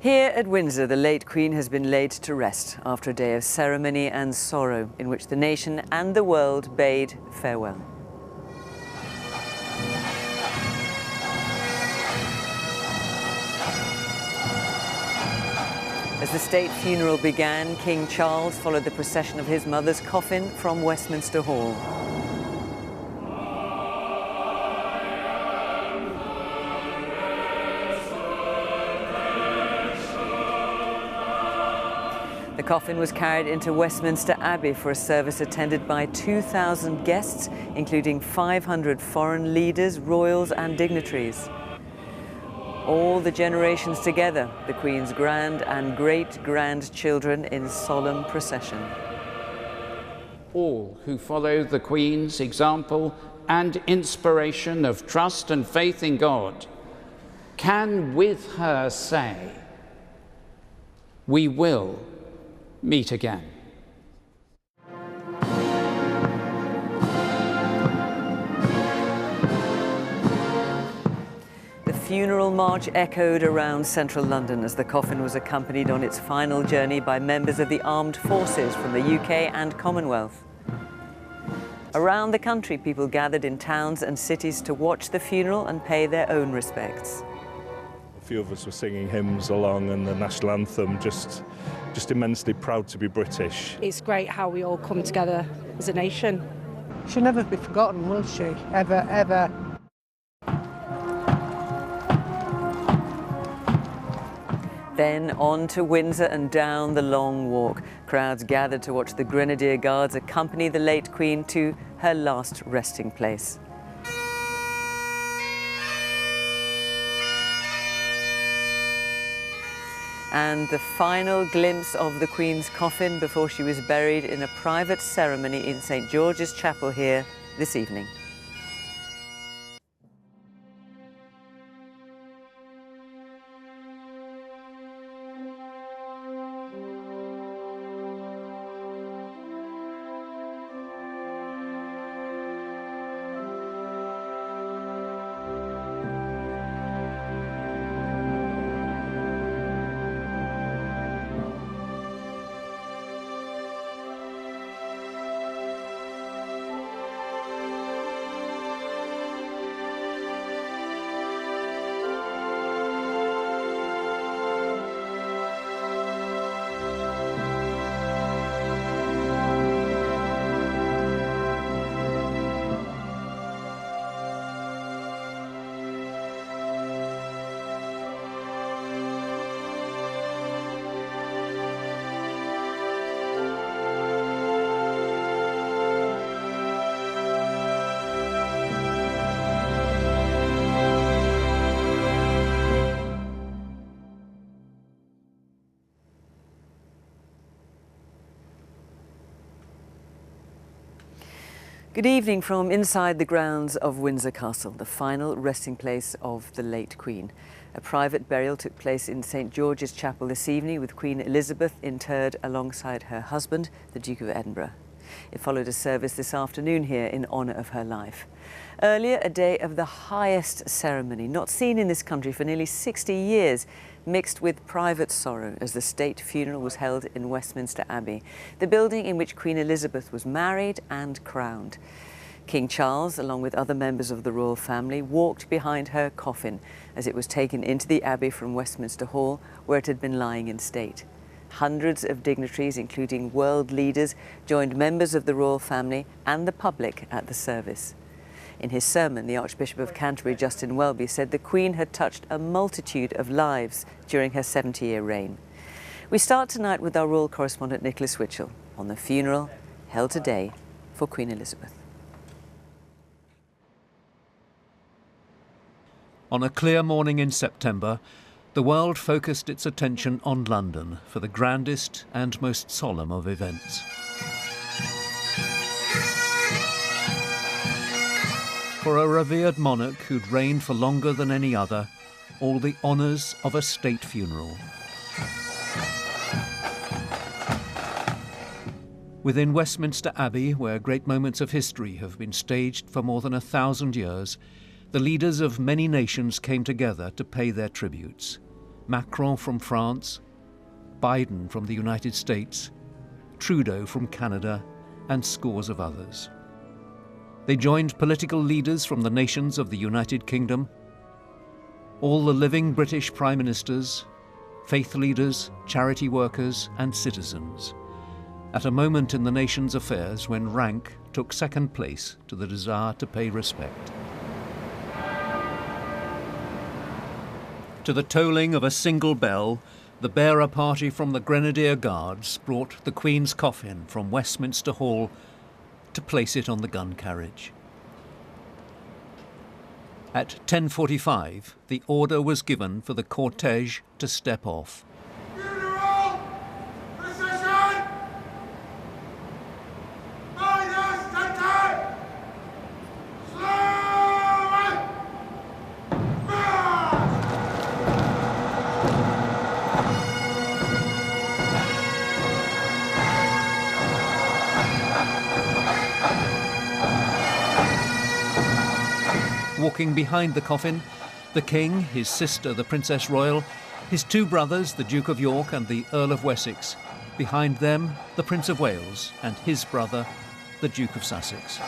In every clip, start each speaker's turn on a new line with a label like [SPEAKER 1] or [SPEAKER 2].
[SPEAKER 1] Here at Windsor, the late Queen has been laid to rest after a day of ceremony and sorrow in which the nation and the world bade farewell. As the state funeral began, King Charles followed the procession of his mother's coffin from Westminster Hall. The coffin was carried into Westminster Abbey for a service attended by 2,000 guests, including 500 foreign leaders, royals and dignitaries. All the generations together, the Queen's grand and great-grandchildren in solemn procession.
[SPEAKER 2] All who follow the Queen's example and inspiration of trust and faith in God can with her say, "We will meet again."
[SPEAKER 1] The funeral march echoed around central London as the coffin was accompanied on its final journey by members of the armed forces from the UK and Commonwealth. Around the country, people gathered in towns and cities to watch the funeral and pay their own respects.
[SPEAKER 3] A few of us were singing hymns along and the National Anthem, just immensely proud to be British.
[SPEAKER 4] It's great how we all come together as a nation.
[SPEAKER 5] She'll never be forgotten, will she? Ever, ever.
[SPEAKER 1] Then on to Windsor and down the Long Walk. Crowds gathered to watch the Grenadier Guards accompany the late Queen to her last resting place. And the final glimpse of the Queen's coffin before she was buried in a private ceremony in St. George's Chapel here this evening. Good evening from inside the grounds of Windsor Castle, the final resting place of the late Queen. A private burial took place in St. George's Chapel this evening, with Queen Elizabeth interred alongside her husband, the Duke of Edinburgh. It followed a service this afternoon here in honour of her life. Earlier, a day of the highest ceremony, not seen in this country for nearly 60 years, mixed with private sorrow as the state funeral was held in Westminster Abbey, the building in which Queen Elizabeth was married and crowned. King Charles, along with other members of the royal family, walked behind her coffin as it was taken into the Abbey from Westminster Hall, where it had been lying in state. Hundreds of dignitaries, including world leaders, joined members of the royal family and the public at the service. In his sermon, the Archbishop of Canterbury, Justin Welby, said the Queen had touched a multitude of lives during her 70-year reign. We start tonight with our royal correspondent Nicholas Whitchell on the funeral held today for Queen Elizabeth.
[SPEAKER 6] On a clear morning in September, the world focused its attention on London for the grandest and most solemn of events. For a revered monarch who'd reigned for longer than any other, all the honours of a state funeral. Within Westminster Abbey, where great moments of history have been staged for more than 1,000 years, the leaders of many nations came together to pay their tributes. Macron from France, Biden from the United States, Trudeau from Canada, and scores of others. They joined political leaders from the nations of the United Kingdom, all the living British Prime Ministers, faith leaders, charity workers, and citizens, at a moment in the nation's affairs when rank took second place to the desire to pay respect. To the tolling of a single bell, the bearer party from the Grenadier Guards brought the Queen's coffin from Westminster Hall to place it on the gun carriage. At 10:45, the order was given for the cortege to step off.
[SPEAKER 7] Funeral! Procession! Majesty! Slowly! March!
[SPEAKER 6] Walking behind the coffin, the King, his sister, the Princess Royal, his two brothers, the Duke of York and the Earl of Wessex. Behind them, the Prince of Wales and his brother, the Duke of Sussex.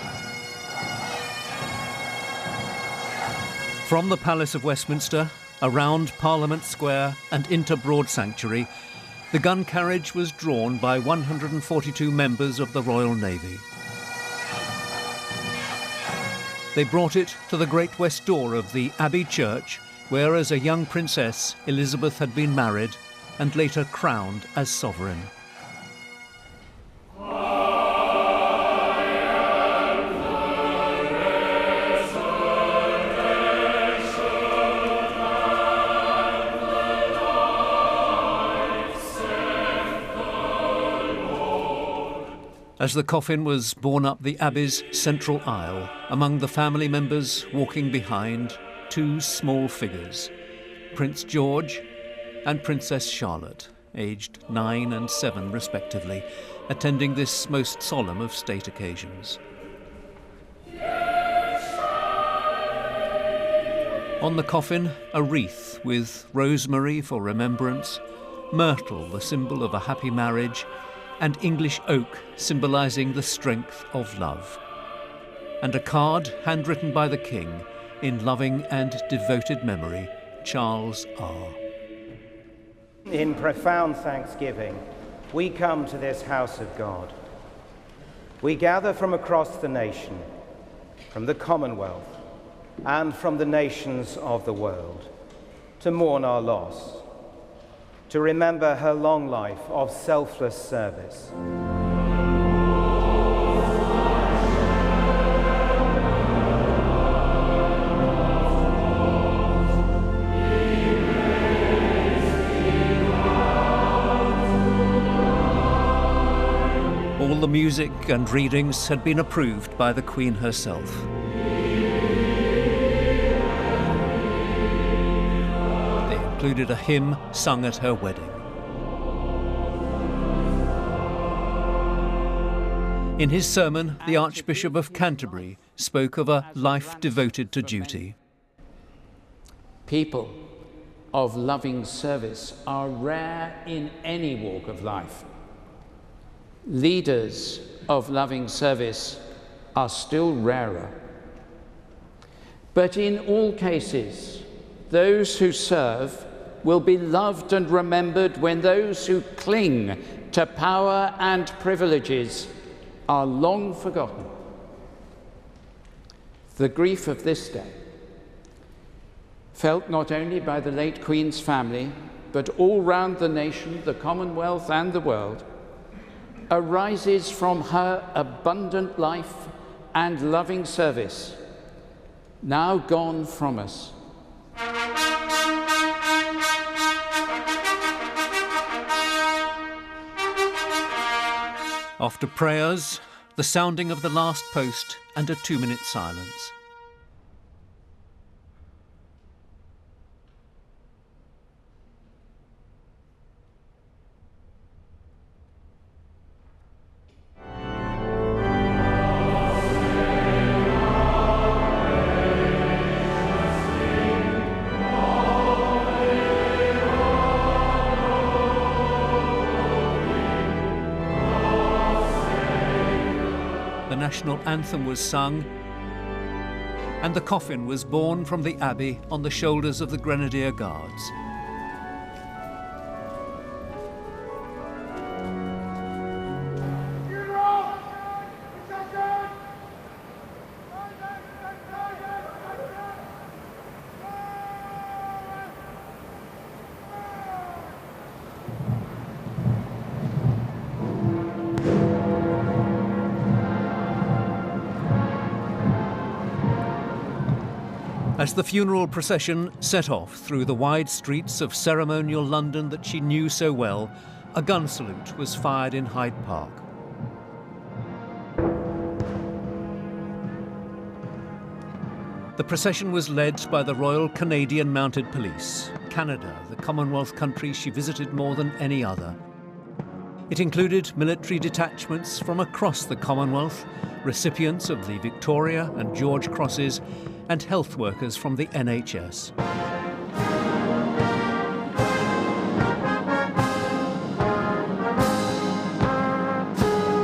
[SPEAKER 6] From the Palace of Westminster, around Parliament Square and into Broad Sanctuary, the gun carriage was drawn by 142 members of the Royal Navy. They brought it to the great west door of the Abbey Church, where as a young princess Elizabeth had been married and later crowned as sovereign. As the coffin was borne up the Abbey's central aisle, among the family members walking behind, two small figures, Prince George and Princess Charlotte, aged 9 and 7 respectively, attending this most solemn of state occasions. On the coffin, a wreath with rosemary for remembrance, myrtle, the symbol of a happy marriage, and English oak, symbolising the strength of love. And a card handwritten by the King in loving and devoted memory, Charles R.
[SPEAKER 8] In profound thanksgiving, we come to this house of God. We gather from across the nation, from the Commonwealth, and from the nations of the world, to mourn our loss, to remember her long life of selfless service.
[SPEAKER 6] All the music and readings had been approved by the Queen herself. Included a hymn sung at her wedding. In his sermon, the Archbishop of Canterbury spoke of a life devoted to duty.
[SPEAKER 2] People of loving service are rare in any walk of life. Leaders of loving service are still rarer. But in all cases, those who serve will be loved and remembered when those who cling to power and privileges are long forgotten. The grief of this day, felt not only by the late Queen's family, but all round the nation, the Commonwealth and the world, arises from her abundant life and loving service, now gone from us.
[SPEAKER 6] After prayers, the sounding of the last post and a 2-minute silence. National Anthem was sung, and the coffin was borne from the Abbey on the shoulders of the Grenadier Guards. As the funeral procession set off through the wide streets of ceremonial London that she knew so well, a gun salute was fired in Hyde Park. The procession was led by the Royal Canadian Mounted Police, Canada, the Commonwealth country she visited more than any other. It included military detachments from across the Commonwealth, recipients of the Victoria and George Crosses, and health workers from the NHS.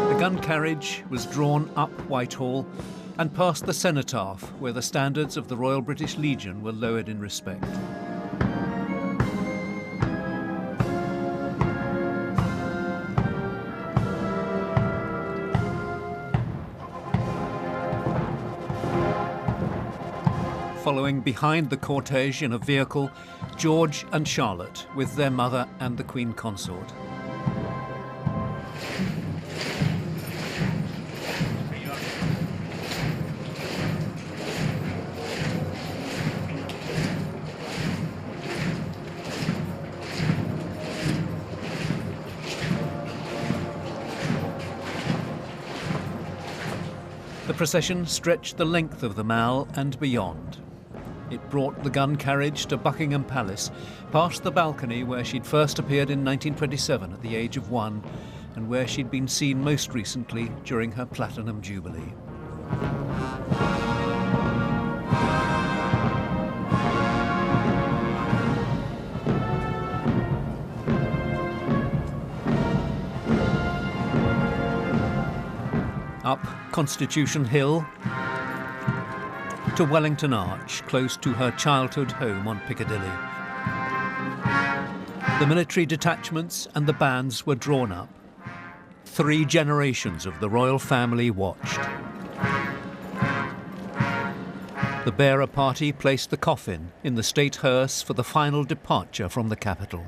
[SPEAKER 6] The gun carriage was drawn up Whitehall and past the cenotaph, where the standards of the Royal British Legion were lowered in respect. Following behind the cortege in a vehicle, George and Charlotte with their mother and the Queen Consort. The procession stretched the length of the Mall and beyond. It brought the gun carriage to Buckingham Palace, past the balcony where she'd first appeared in 1927 at the age of 1, and where she'd been seen most recently during her Platinum Jubilee. Up Constitution Hill to Wellington Arch, close to her childhood home on Piccadilly. The military detachments and the bands were drawn up. 3 generations of the royal family watched. The bearer party placed the coffin in the state hearse for the final departure from the capital.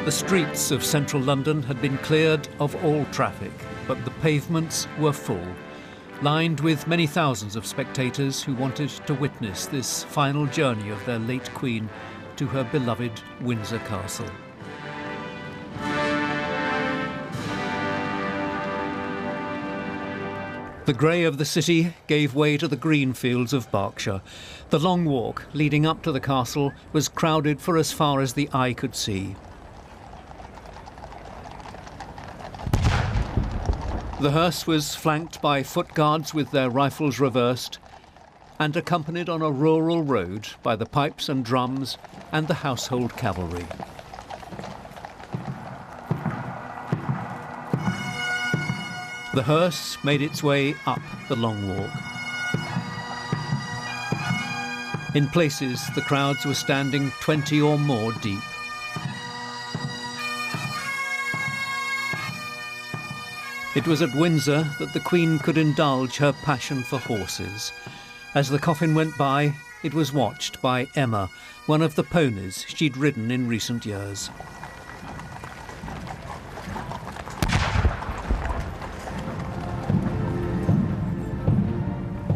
[SPEAKER 6] The streets of central London had been cleared of all traffic, but the pavements were full, lined with many thousands of spectators who wanted to witness this final journey of their late Queen to her beloved Windsor Castle. The grey of the city gave way to the green fields of Berkshire. The long walk leading up to the castle was crowded for as far as the eye could see. The hearse was flanked by foot guards with their rifles reversed and accompanied on a rural road by the pipes and drums and the household cavalry. The hearse made its way up the long walk. In places, the crowds were standing 20 or more deep. It was at Windsor that the Queen could indulge her passion for horses. As the coffin went by, it was watched by Emma, one of the ponies she'd ridden in recent years.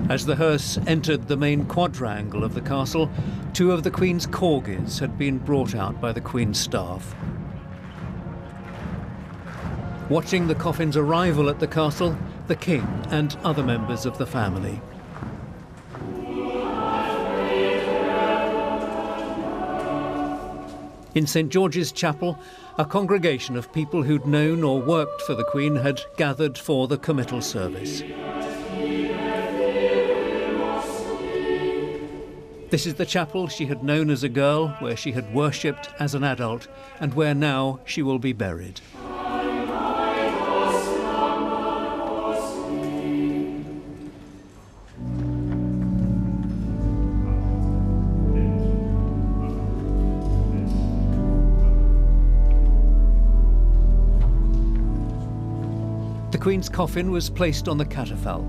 [SPEAKER 6] As the hearse entered the main quadrangle of the castle, 2 of the Queen's corgis had been brought out by the Queen's staff. Watching the coffin's arrival at the castle, the King and other members of the family. In St George's Chapel, a congregation of people who'd known or worked for the Queen had gathered for the committal service. This is the chapel she had known as a girl, where she had worshipped as an adult, and where now she will be buried. The Queen's coffin was placed on the Cataphale.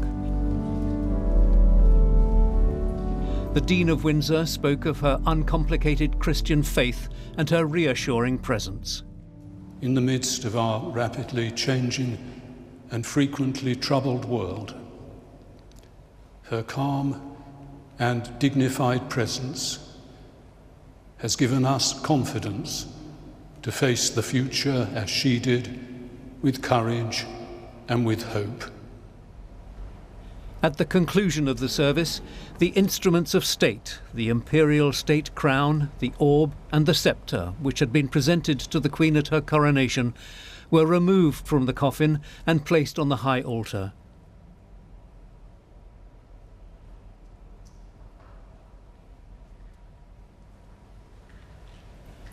[SPEAKER 6] The Dean of Windsor spoke of her uncomplicated Christian faith and her reassuring presence.
[SPEAKER 9] In the midst of our rapidly changing and frequently troubled world, her calm and dignified presence has given us confidence to face the future as she did, with courage and with hope.
[SPEAKER 6] At the conclusion of the service, the instruments of state, the imperial state crown, the orb and the sceptre, which had been presented to the Queen at her coronation, were removed from the coffin and placed on the high altar.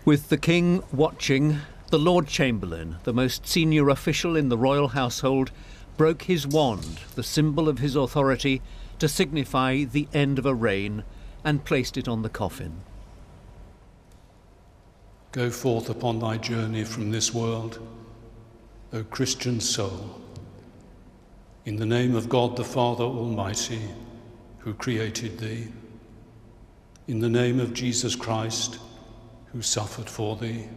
[SPEAKER 6] With the King watching, the Lord Chamberlain, the most senior official in the royal household, broke his wand, the symbol of his authority, to signify the end of a reign, and placed it on the coffin.
[SPEAKER 9] Go forth upon thy journey from this world, O Christian soul, in the name of God the Father Almighty, who created thee, in the name of Jesus Christ, who suffered for thee,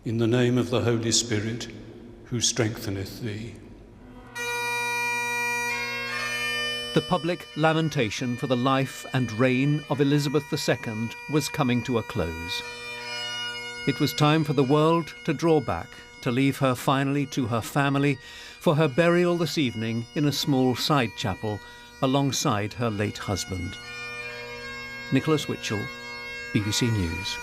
[SPEAKER 9] in the name of the Holy Spirit, who strengtheneth thee.
[SPEAKER 6] The public lamentation for the life and reign of Elizabeth II was coming to a close. It was time for the world to draw back, to leave her finally to her family for her burial this evening in a small side chapel alongside her late husband. Nicholas Whitchell, BBC News.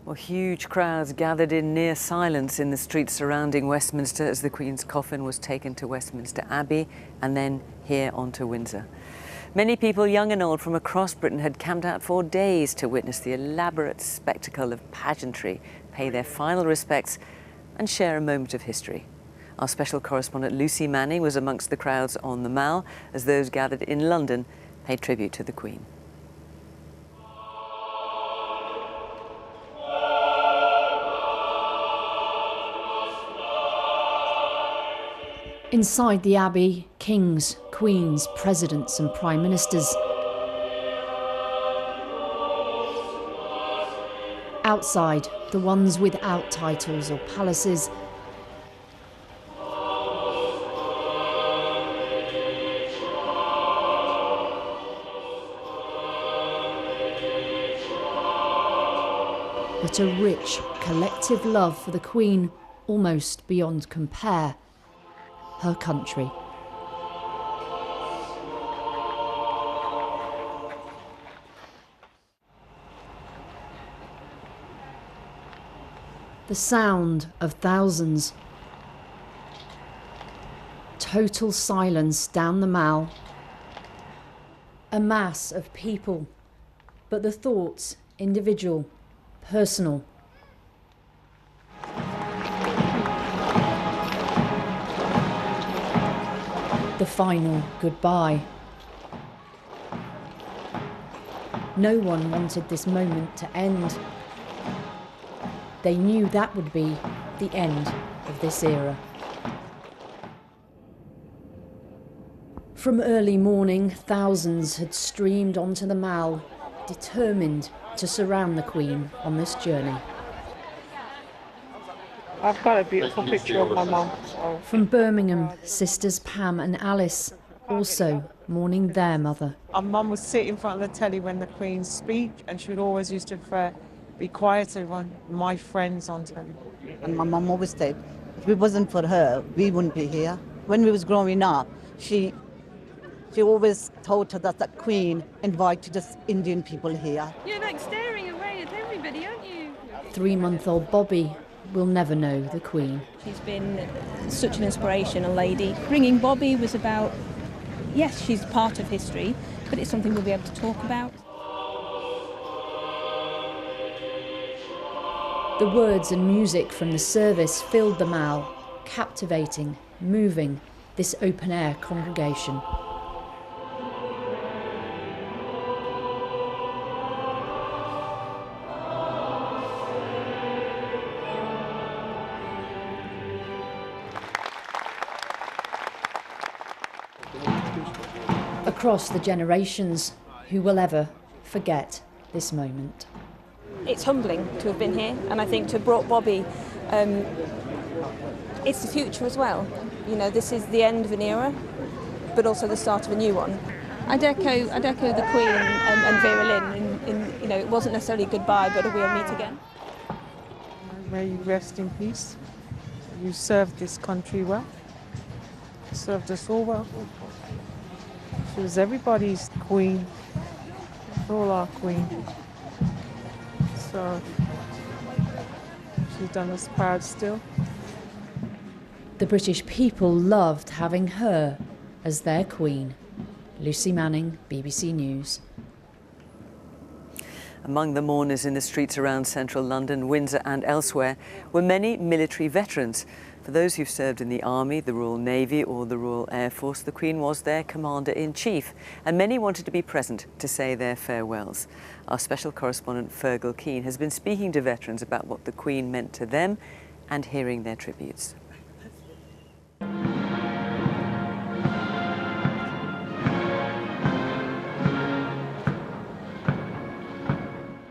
[SPEAKER 1] Well, huge crowds gathered in near silence in the streets surrounding Westminster as the Queen's coffin was taken to Westminster Abbey and then here onto Windsor. Many people, young and old, from across Britain had camped out for days to witness the elaborate spectacle of pageantry, pay their final respects and share a moment of history. Our special correspondent Lucy Manning was amongst the crowds on the Mall as those gathered in London paid tribute to the Queen.
[SPEAKER 10] Inside the Abbey, kings, queens, presidents and prime ministers. Outside, the ones without titles or palaces. But a rich, collective love for the Queen, almost beyond compare. Her country. The sound of thousands. Total silence down the Mall. A mass of people, but the thoughts individual, personal. The final goodbye. No one wanted this moment to end. They knew that would be the end of this era. From early morning, thousands had streamed onto the Mall, determined to surround the Queen on this journey.
[SPEAKER 5] I've got a beautiful picture of my mum. So.
[SPEAKER 10] From Birmingham, sisters Pam and Alice, also mourning their mother.
[SPEAKER 5] Our mum would sit in front of the telly when the Queen speak, and she would always used to be quiet to want my friends on telly.
[SPEAKER 11] And my mum always said, if it wasn't for her, we wouldn't be here. When we was growing up, she She always told us that the Queen invited us Indian people here.
[SPEAKER 12] You're like staring away at everybody, aren't you?
[SPEAKER 10] 3-month-old Bobby will never know the Queen.
[SPEAKER 12] She's been such an inspiration, a lady. Bringing Bobby was about, yes, she's part of history, but it's something we'll be able to talk about.
[SPEAKER 10] The words and music from the service filled the mall, captivating, moving this open-air congregation. Across the generations, who will ever forget this moment?
[SPEAKER 12] It's humbling to have been here, and I think to have brought Bobby, it's the future as well. You know, this is the end of an era, but also the start of a new one. I'd echo the Queen and Vera Lynn in, you know, it wasn't necessarily a goodbye, but a we'll meet again.
[SPEAKER 5] May you rest in peace. You served this country well. You served us all well. She was everybody's queen, all our queen. So she's done us proud still.
[SPEAKER 10] The British people loved having her as their queen. Lucy Manning, BBC News.
[SPEAKER 1] Among the mourners in the streets around central London, Windsor and elsewhere were many military veterans. For those who've served in the Army, the Royal Navy or the Royal Air Force, the Queen was their Commander-in-Chief, and many wanted to be present to say their farewells. Our special correspondent Fergal Keane has been speaking to veterans about what the Queen meant to them and hearing their tributes.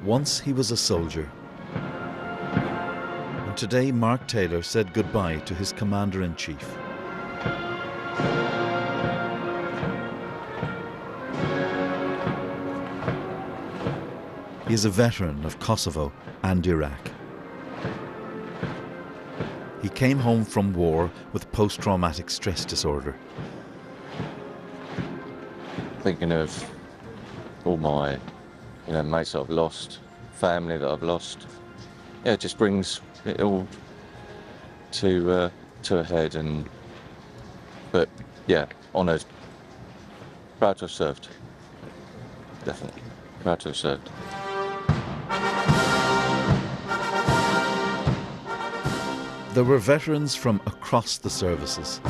[SPEAKER 13] Once he was a soldier. And today Mark Taylor said goodbye to his Commander-in-Chief. He is a veteran of Kosovo and Iraq. He came home from war with post-traumatic stress disorder.
[SPEAKER 14] Thinking of all my mates that I've lost, family that I've lost. Yeah, it just brings it all to a head. But yeah, honoured, proud to have served. Definitely, proud to have served.
[SPEAKER 13] There were veterans from across the services.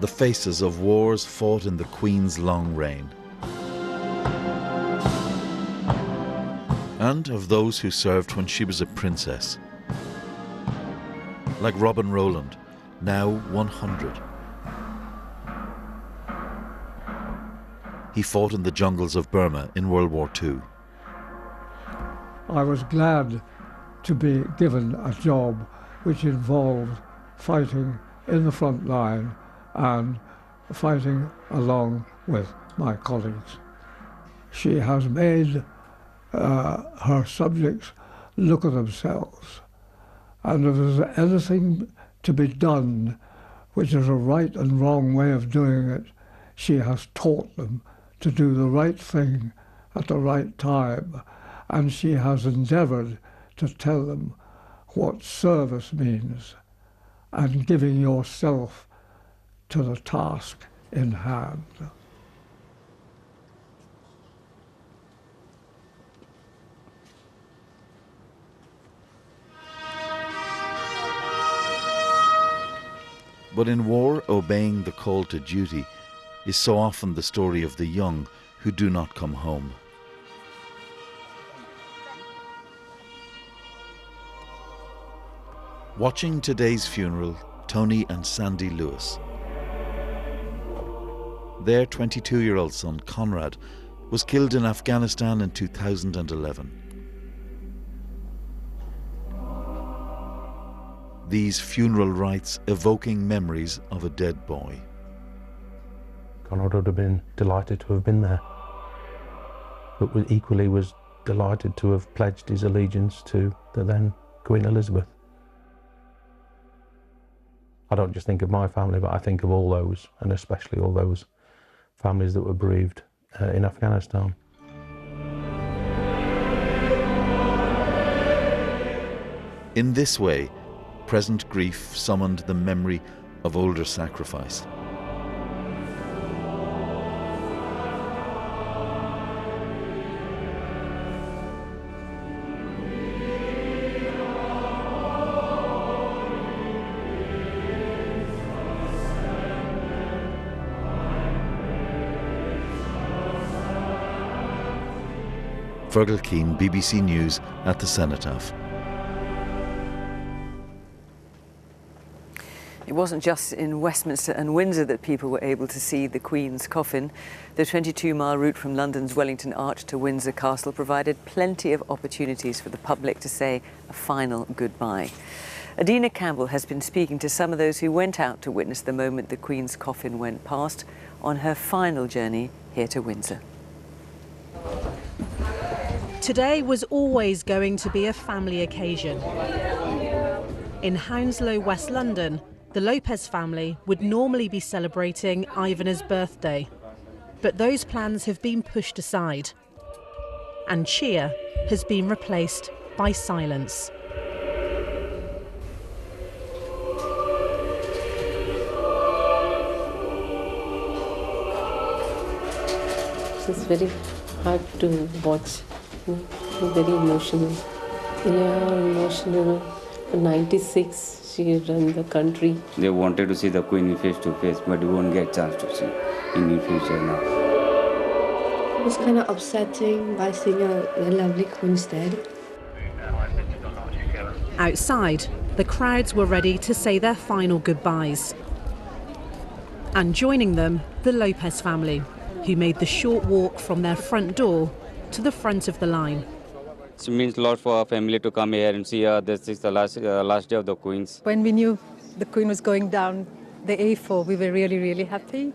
[SPEAKER 13] The faces of wars fought in the Queen's long reign. And of those who served when she was a princess. Like Robin Rowland, now 100. He fought in the jungles of Burma in World War II.
[SPEAKER 15] I was glad to be given a job which involved fighting in the front line and fighting along with my colleagues. She has made her subjects look at themselves, and if there's anything to be done which is a right and wrong way of doing it, she has taught them to do the right thing at the right time, and she has endeavoured to tell them what service means and giving yourself to the task in hand.
[SPEAKER 13] But in war, obeying the call to duty is so often the story of the young who do not come home. Watching today's funeral, Tony and Sandy Lewis. Their 22-year-old son, Conrad, was killed in Afghanistan in 2011. These funeral rites evoking memories of a dead boy.
[SPEAKER 16] Conrad would have been delighted to have been there, but equally was delighted to have pledged his allegiance to the then Queen Elizabeth. I don't just think of my family, but I think of all those, and especially all those families that were bereaved in Afghanistan.
[SPEAKER 13] In this way, present grief summoned the memory of older sacrifice. Fergal Keane, BBC News at the Cenotaph.
[SPEAKER 1] It wasn't just in Westminster and Windsor that people were able to see the Queen's coffin. The 22-mile route from London's Wellington Arch to Windsor Castle provided plenty of opportunities for the public to say a final goodbye. Adina Campbell has been speaking to some of those who went out to witness the moment the Queen's coffin went past on her final journey here to Windsor.
[SPEAKER 17] Today was always going to be a family occasion. In Hounslow, West London, the Lopez family would normally be celebrating Ivana's birthday, but those plans have been pushed aside, and cheer has been replaced by silence.
[SPEAKER 18] It's very hard to watch. Very emotional. Yeah, emotional. 96, she ran the country.
[SPEAKER 19] They wanted to see the Queen face to face, but we won't get a chance to see in the future now.
[SPEAKER 18] It was kind of upsetting by seeing a lovely Queen's dead.
[SPEAKER 17] Outside, the crowds were ready to say their final goodbyes. And joining them, the Lopez family, who made the short walk from their front door to the front of the line.
[SPEAKER 19] It means a lot for our family to come here and see this is the last day of the Queen's.
[SPEAKER 20] When we knew the Queen was going down the A4, we were really, really happy.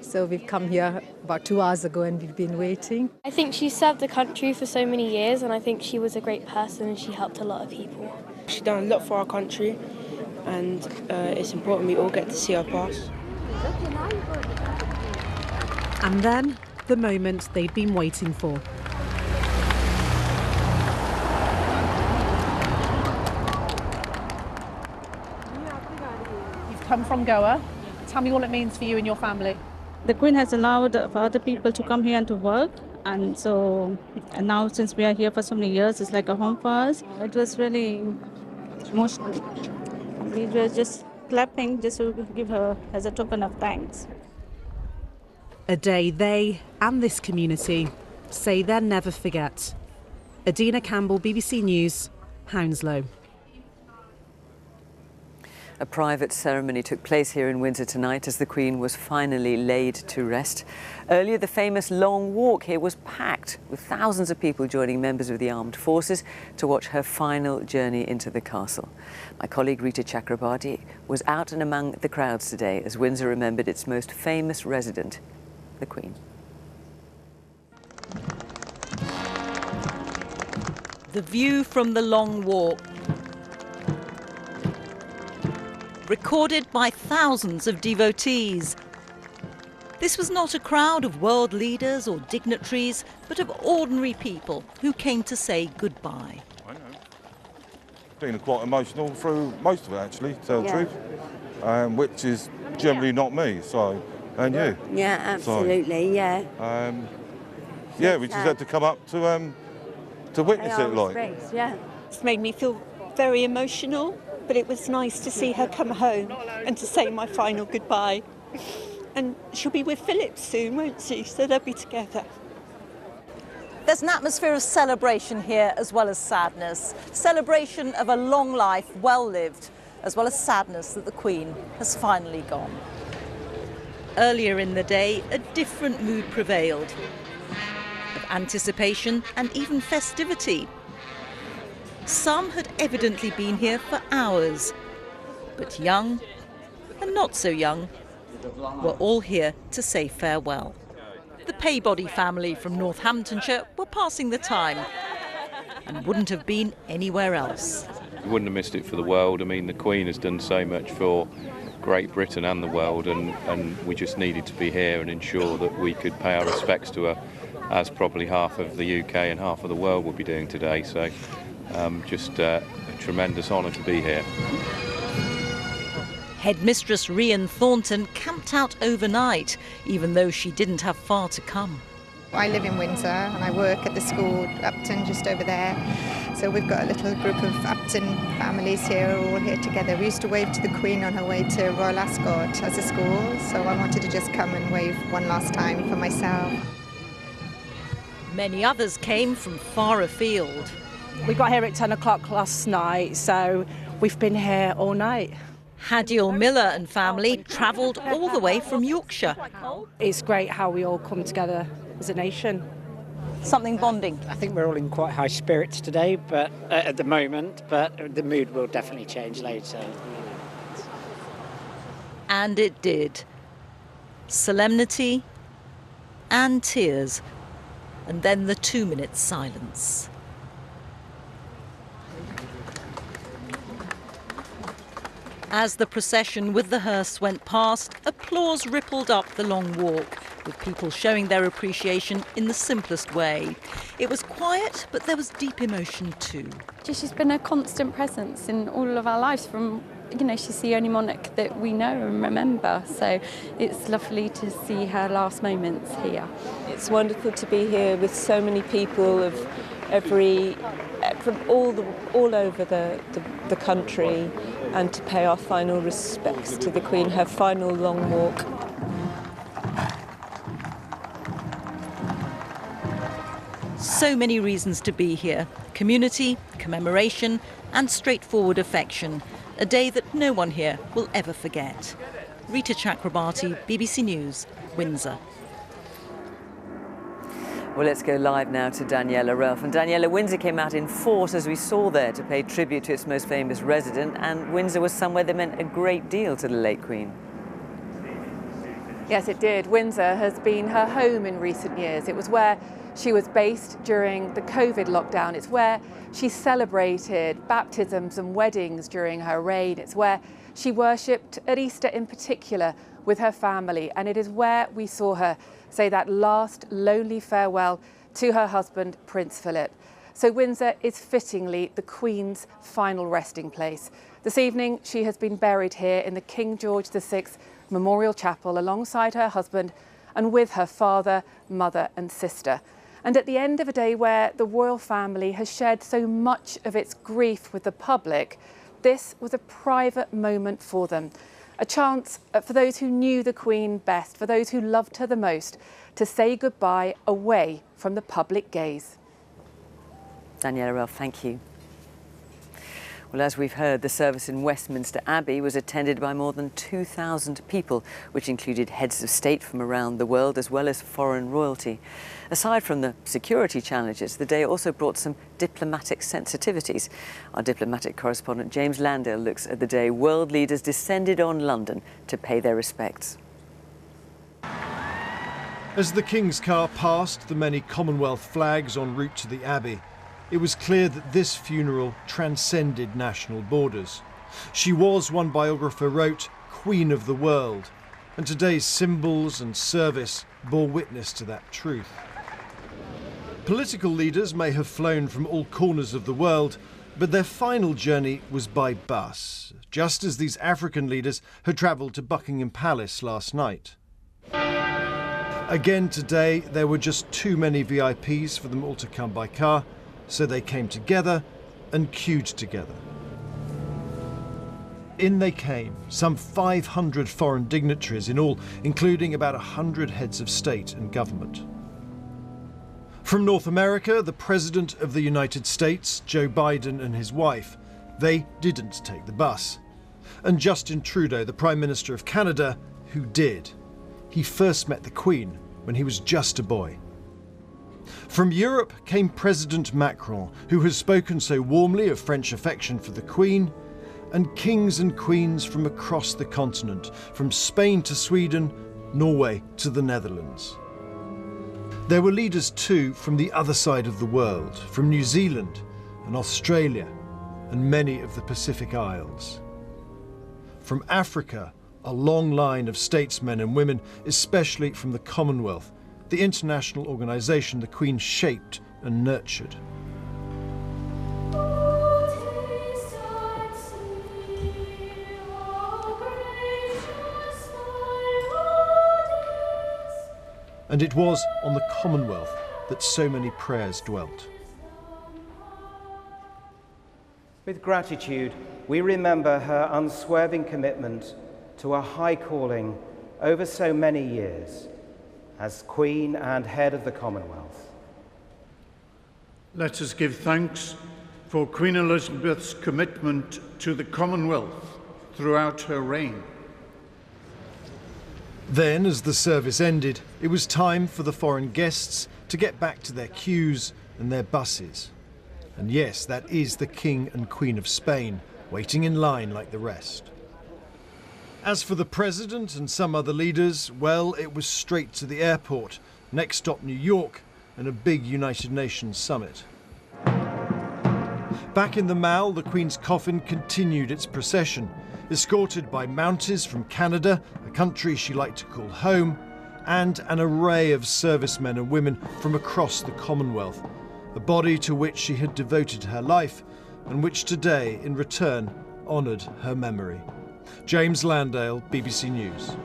[SPEAKER 20] So we've come here about 2 hours ago and we've been waiting.
[SPEAKER 21] I think she served the country for so many years, and I think she was a great person and she helped a lot of people.
[SPEAKER 22] She's done a lot for our country, and it's important we all get to see her pass.
[SPEAKER 17] And then, the moment they'd been waiting for. You've come from Goa. Tell me what it means for you and your family.
[SPEAKER 23] The Queen has allowed for other people to come here and to work, and now since we are here for so many years, it's like a home for us. It was really emotional. We were just clapping just to give her as a token of thanks.
[SPEAKER 17] A day they and this community say they'll never forget. Adina Campbell, BBC News, Hounslow.
[SPEAKER 1] A private ceremony took place here in Windsor tonight as the Queen was finally laid to rest. Earlier, the famous Long Walk here was packed, with thousands of people joining members of the armed forces to watch her final journey into the castle. My colleague Rita Chakrabarti was out and among the crowds today as Windsor remembered its most famous resident, the Queen.
[SPEAKER 24] The view from the Long Walk, recorded by thousands of devotees. This was not a crowd of world leaders or dignitaries, but of ordinary people who came to say goodbye.
[SPEAKER 25] I know. Been quite emotional through most of it, actually, to tell the truth, which is generally not me, so, and you.
[SPEAKER 26] Yeah, absolutely, yeah.
[SPEAKER 25] Yeah, we just had to come up to witness it, like.
[SPEAKER 26] Yeah.
[SPEAKER 27] It's made me feel very emotional, but it was nice to see her come home and to say my final goodbye. And she'll be with Philip soon, won't she? So they'll be together.
[SPEAKER 24] There's an atmosphere of celebration here as well as sadness. Celebration of a long life well lived, as well as sadness that the Queen has finally gone. Earlier in the day, a different mood prevailed, of anticipation and even festivity. Some had evidently been here for hours, but young and not so young were all here to say farewell. The Peabody family from Northamptonshire were passing the time and wouldn't have been anywhere else.
[SPEAKER 28] We wouldn't have missed it for the world. I mean, the Queen has done so much for
[SPEAKER 2] Great Britain and the world, and we just needed to be here and ensure that we could pay our respects to her, as probably half of the UK and half of the world will be doing today. So just a tremendous honour to be here.
[SPEAKER 24] Headmistress Rhian Thornton camped out overnight, even though she didn't have far to come.
[SPEAKER 3] I live in Windsor and I work at the school, Upton, just over there. So we've got a little group of Upton families here, all here together. We used to wave to the Queen on her way to Royal Ascot as a school, so I wanted to just come and wave one last time for myself.
[SPEAKER 24] Many others came from far afield.
[SPEAKER 4] We got here at 10 o'clock last night, so we've been here all night.
[SPEAKER 24] Hadiel Miller and family travelled all the way from Yorkshire.
[SPEAKER 4] It's great how we all come together as a nation.
[SPEAKER 24] Something bonding.
[SPEAKER 6] I think we're all in quite high spirits today, but at the moment, but the mood will definitely change later.
[SPEAKER 24] And it did. Solemnity and tears, and then the 2-minute silence. As the procession with the hearse went past, applause rippled up the long walk, with people showing their appreciation in the simplest way. It was quiet, but there was deep emotion too.
[SPEAKER 7] She's been a constant presence in all of our lives from, she's the only monarch that we know and remember, so it's lovely to see her last moments here.
[SPEAKER 12] It's wonderful to be here with so many people of from all over the country, and to pay our final respects to the Queen, her final long walk.
[SPEAKER 24] So many reasons to be here. Community, commemoration and straightforward affection. A day that no one here will ever forget. Rita Chakrabarti, BBC News, Windsor.
[SPEAKER 1] Well, let's go live now to Daniela Ralph. And Daniela, Windsor came out in force, as we saw there, to pay tribute to its most famous resident, and Windsor was somewhere that meant a great deal to the late Queen.
[SPEAKER 8] Yes, it did. Windsor has been her home in recent years. It was where she was based during the COVID lockdown. It's where she celebrated baptisms and weddings during her reign. It's where she worshipped at Easter in particular with her family, and it is where we saw her say that last lonely farewell to her husband, Prince Philip. So Windsor is fittingly the Queen's final resting place. This evening, she has been buried here in the King George VI Memorial Chapel alongside her husband and with her father, mother and sister. And at the end of a day where the royal family has shared so much of its grief with the public, this was a private moment for them. A chance for those who knew the Queen best, for those who loved her the most, to say goodbye away from the public gaze.
[SPEAKER 1] Daniela Ralph, thank you. Well, as we've heard, the service in Westminster Abbey was attended by more than 2,000 people, which included heads of state from around the world as well as foreign royalty. Aside from the security challenges, the day also brought some diplomatic sensitivities. Our diplomatic correspondent James Landale looks at the day world leaders descended on London to pay their respects.
[SPEAKER 9] As the King's car passed the many Commonwealth flags en route to the Abbey, it was clear that this funeral transcended national borders. She was, one biographer wrote, Queen of the world, and today's symbols and service bore witness to that truth. Political leaders may have flown from all corners of the world, but their final journey was by bus, just as these African leaders had travelled to Buckingham Palace last night. Again today, there were just too many VIPs for them all to come by car, so they came together and queued together. In they came, some 500 foreign dignitaries in all, including about 100 heads of state and government. From North America, the President of the United States, Joe Biden, and his wife, they didn't take the bus. And Justin Trudeau, the Prime Minister of Canada, who did. He first met the Queen when he was just a boy. From Europe came President Macron, who has spoken so warmly of French affection for the Queen, and kings and queens from across the continent, from Spain to Sweden, Norway to the Netherlands. There were leaders too from the other side of the world, from New Zealand and Australia and many of the Pacific Isles. From Africa a long line of statesmen and women, especially from the Commonwealth, the international organisation the Queen shaped and nurtured. And it was on the Commonwealth that so many prayers dwelt.
[SPEAKER 5] With gratitude, we remember her unswerving commitment to a high calling over so many years as Queen and head of the Commonwealth.
[SPEAKER 10] Let us give thanks for Queen Elizabeth's commitment to the Commonwealth throughout her reign.
[SPEAKER 9] Then, as the service ended, it was time for the foreign guests to get back to their queues and their buses. And yes, that is the King and Queen of Spain, waiting in line like the rest. As for the President and some other leaders, well, it was straight to the airport, next stop New York, and a big United Nations summit. Back in the Mall, the Queen's coffin continued its procession, escorted by Mounties from Canada, a country she liked to call home, and an array of servicemen and women from across the Commonwealth, a body to which she had devoted her life and which today, in return, honoured her memory. James Landale, BBC News.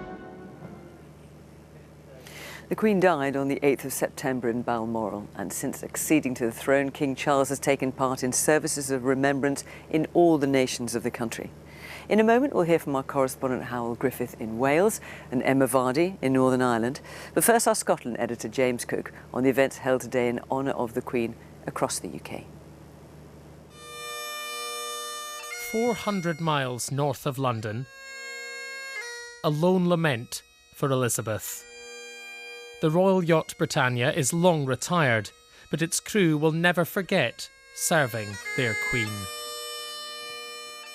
[SPEAKER 1] The Queen died on the 8th of September in Balmoral, and since acceding to the throne, King Charles has taken part in services of remembrance in all the nations of the country. In a moment, we'll hear from our correspondent Howell Griffith in Wales and Emma Vardy in Northern Ireland. But first, our Scotland editor James Cook on the events held today in honour of the Queen across the UK.
[SPEAKER 11] 400 miles north of London, a lone lament for Elizabeth. The Royal Yacht Britannia is long retired, but its crew will never forget serving their Queen.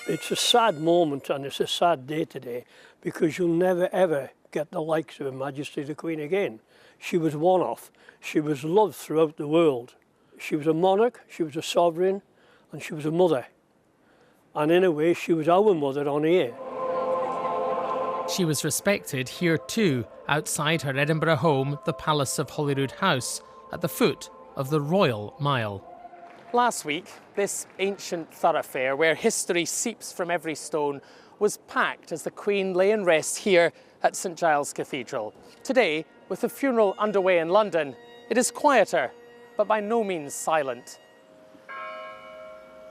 [SPEAKER 13] It's a sad moment and it's a sad day today because you'll never ever get the likes of Her Majesty the Queen again. She was one of. She was loved throughout the world. She was a monarch, she was a sovereign, and she was a mother. And in a way, she was our mother on here.
[SPEAKER 11] She was respected here too, outside her Edinburgh home, the Palace of Holyrood House, at the foot of the Royal Mile. Last week, this ancient thoroughfare, where history seeps from every stone, was packed as the Queen lay in rest here at St Giles Cathedral. Today, with the funeral underway in London, it is quieter, but by no means silent.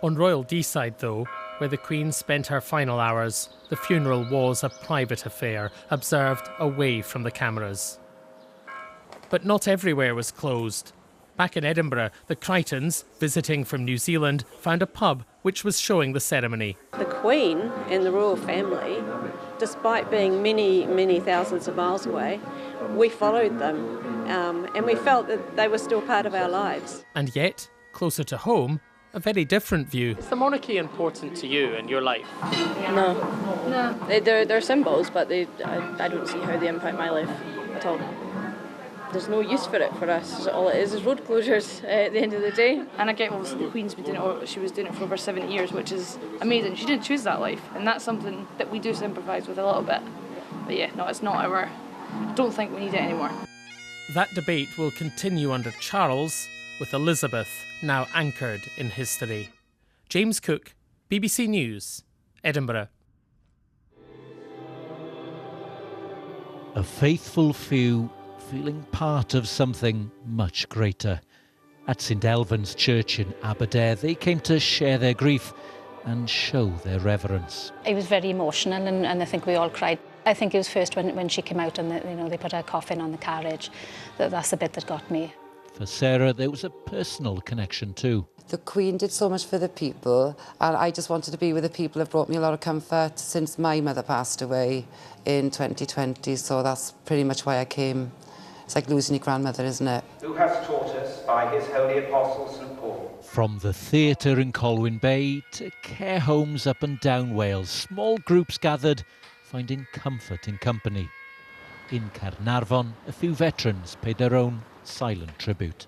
[SPEAKER 11] On Royal Deeside, though, where the Queen spent her final hours, the funeral was a private affair, observed away from the cameras. But not everywhere was closed. Back in Edinburgh, the Crichtons, visiting from New Zealand, found a pub which was showing the ceremony.
[SPEAKER 14] The Queen and the royal family, despite being many, many thousands of miles away, we followed them and we felt that they were still part of our lives.
[SPEAKER 11] And yet, closer to home, a very different view. Is the monarchy important to you and your life?
[SPEAKER 15] No. They're symbols, but I don't see how they impact my life at all. There's no use for it for us. All it is road closures at the end of the day.
[SPEAKER 16] And I get obviously the Queen's been doing it, she was doing it for over 70 years, which is amazing. She didn't choose that life, and that's something that we do sympathise with a little bit. But yeah, no, it's not our... I don't think we need it anymore.
[SPEAKER 11] That debate will continue under Charles, with Elizabeth now anchored in history. James Cook, BBC News, Edinburgh.
[SPEAKER 28] A faithful few feeling part of something much greater. At St Elvan's Church in Aberdare, they came to share their grief and show their reverence.
[SPEAKER 29] It was very emotional and I think we all cried. I think it was first when she came out and they put her coffin on the carriage. That's the bit that got me.
[SPEAKER 28] For Sarah, there was a personal connection too.
[SPEAKER 30] The Queen did so much for the people, and I just wanted to be with the people. Have brought me a lot of comfort since my mother passed away in 2020, so that's pretty much why I came. It's like losing your grandmother, isn't it?
[SPEAKER 5] Who has taught us by his holy apostle St Paul.
[SPEAKER 28] From the theatre in Colwyn Bay to care homes up and down Wales, small groups gathered, finding comfort in company. In Caernarfon, a few veterans paid their own silent tribute.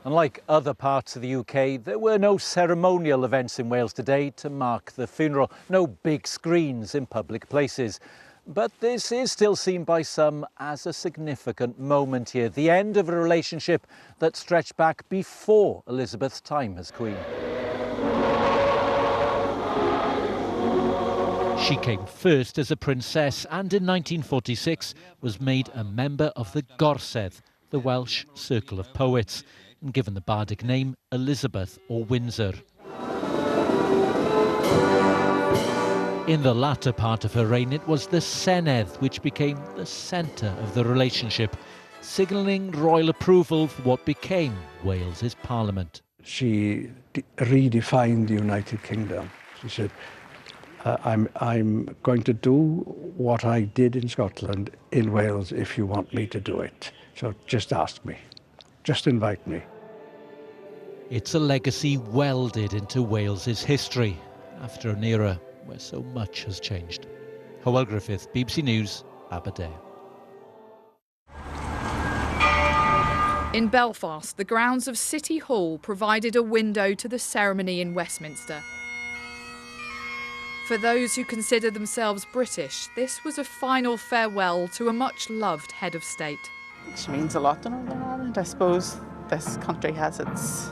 [SPEAKER 31] Unlike other parts of the UK, there were no ceremonial events in Wales today to mark the funeral, no big screens in public places. But this is still seen by some as a significant moment here, the end of a relationship that stretched back before Elizabeth's time as Queen.
[SPEAKER 28] She came first as a princess and in 1946 was made a member of the Gorsedd, the Welsh Circle of Poets, and given the bardic name Elizabeth or Windsor. In the latter part of her reign, it was the Senedd which became the centre of the relationship, signalling royal approval for what became Wales's parliament.
[SPEAKER 2] She redefined the United Kingdom. She said, I'm going to do what I did in Scotland in Wales if you want me to do it. So just ask me. Just invite me.
[SPEAKER 28] It's a legacy welded into Wales's history after an era where so much has changed. Hywel Griffith, BBC News, Aberdare.
[SPEAKER 17] In Belfast, the grounds of City Hall provided a window to the ceremony in Westminster. For those who consider themselves British, this was a final farewell to a much-loved head of state.
[SPEAKER 18] She means a lot to Northern Ireland. I suppose this country has its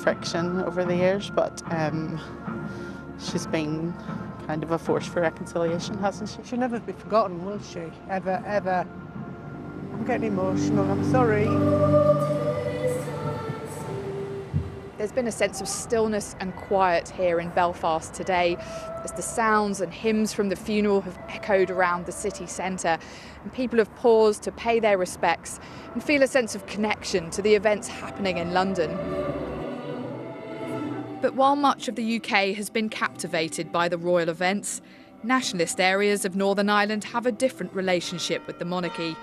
[SPEAKER 18] friction over the years, but she's been kind of a force for reconciliation, hasn't she?
[SPEAKER 19] She'll never be forgotten, will she? Ever, ever. I'm getting emotional, I'm sorry.
[SPEAKER 17] There's been a sense of stillness and quiet here in Belfast today as the sounds and hymns from the funeral have echoed around the city centre and people have paused to pay their respects and feel a sense of connection to the events happening in London. But while much of the UK has been captivated by the royal events, nationalist areas of Northern Ireland have a different relationship with the monarchy.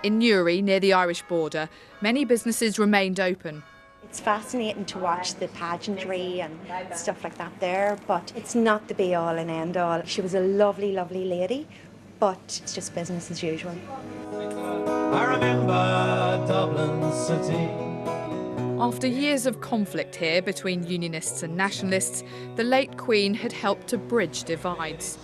[SPEAKER 17] In Newry, near the Irish border, many businesses remained open.
[SPEAKER 20] It's fascinating to watch the pageantry and stuff like that there, but it's not the be-all and end-all. She was a lovely, lovely lady, but it's just business as usual.
[SPEAKER 21] I remember Dublin City.
[SPEAKER 17] After years of conflict here between Unionists and Nationalists, the late Queen had helped to bridge divides.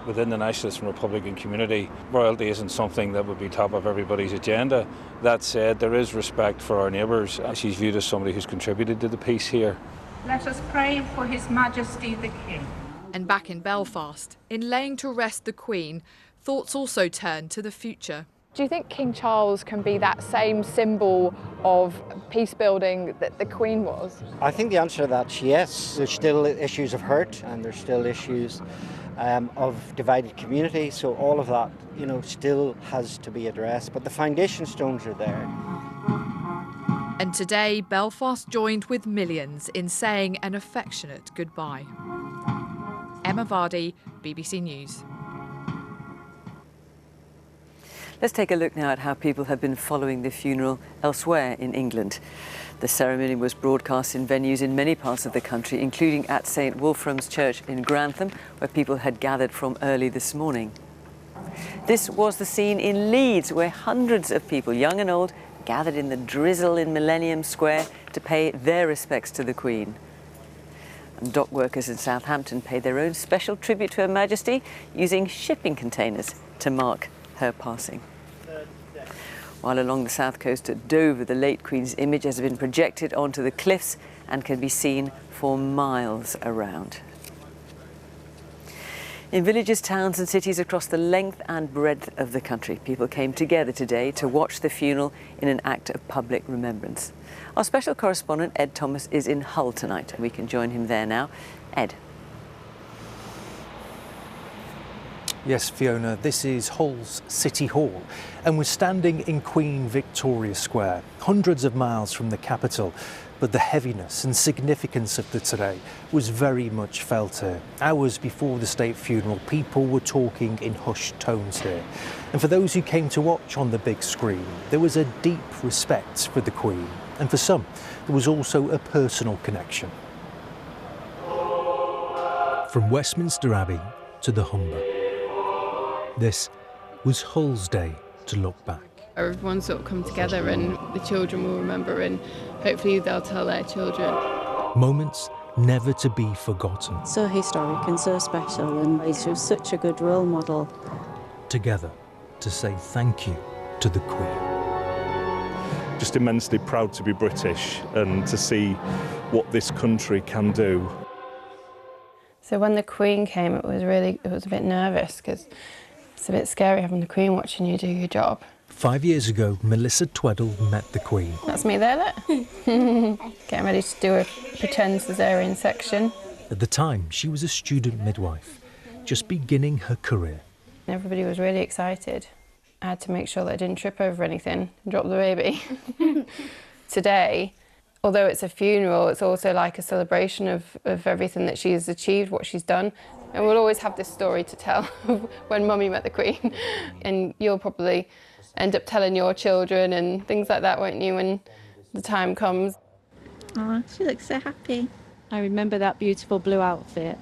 [SPEAKER 31] Within the nationalist and Republican community, royalty isn't something that would be top of everybody's agenda. That said, there is respect for our neighbours. She's viewed as somebody who's contributed to the peace here.
[SPEAKER 22] Let us pray for His Majesty the King.
[SPEAKER 17] And back in Belfast, in laying to rest the Queen, thoughts also turned to the future.
[SPEAKER 8] Do you think King Charles can be that same symbol of peace building that the Queen was?
[SPEAKER 23] I think the answer to that's yes. There's still issues of hurt and there's still issues of divided community, so all of that, still has to be addressed, but the foundation stones are there.
[SPEAKER 17] And today, Belfast joined with millions in saying an affectionate goodbye. Emma Vardy, BBC News.
[SPEAKER 1] Let's take a look now at how people have been following the funeral elsewhere in England. The ceremony was broadcast in venues in many parts of the country, including at St Wolfram's Church in Grantham, where people had gathered from early this morning. This was the scene in Leeds, where hundreds of people, young and old, gathered in the drizzle in Millennium Square to pay their respects to the Queen. And dock workers in Southampton paid their own special tribute to Her Majesty, using shipping containers to mark her passing. While along the south coast at Dover, the late Queen's image has been projected onto the cliffs and can be seen for miles around. In villages, towns and cities across the length and breadth of the country, people came together today to watch the funeral in an act of public remembrance. Our special correspondent, Ed Thomas, is in Hull tonight, and we can join him there now. Ed.
[SPEAKER 25] Yes, Fiona, this is Hull's City Hall, and we're standing in Queen Victoria Square, hundreds of miles from the capital. But the heaviness and significance of the today was very much felt here. Hours before the state funeral, people were talking in hushed tones here. And for those who came to watch on the big screen, there was a deep respect for the Queen. And for some, there was also a personal connection. From Westminster Abbey to the Humber, this was Hull's day to look back.
[SPEAKER 26] Everyone sort of come together and the children will remember and hopefully they'll tell their children.
[SPEAKER 25] Moments never to be forgotten.
[SPEAKER 3] So historic and so special, and he's just such a good role model.
[SPEAKER 25] Together to say thank you to the Queen.
[SPEAKER 4] Just immensely proud to be British and to see what this country can do.
[SPEAKER 6] So when the Queen came, it was a bit nervous because it's a bit scary having the Queen watching you do your job.
[SPEAKER 25] 5 years ago, Melissa Tweddle met the Queen.
[SPEAKER 6] That's me there, look. Getting ready to do a pretend caesarean section.
[SPEAKER 25] At the time, she was a student midwife, just beginning her career.
[SPEAKER 6] Everybody was really excited. I had to make sure that I didn't trip over anything and drop the baby. Today, although it's a funeral, it's also like a celebration of everything that she's achieved, what she's done. And we'll always have this story to tell of when Mummy met the Queen. And you'll probably end up telling your children and things like that, won't you, when the time comes?
[SPEAKER 3] Oh, she looks so happy. I remember that beautiful blue outfit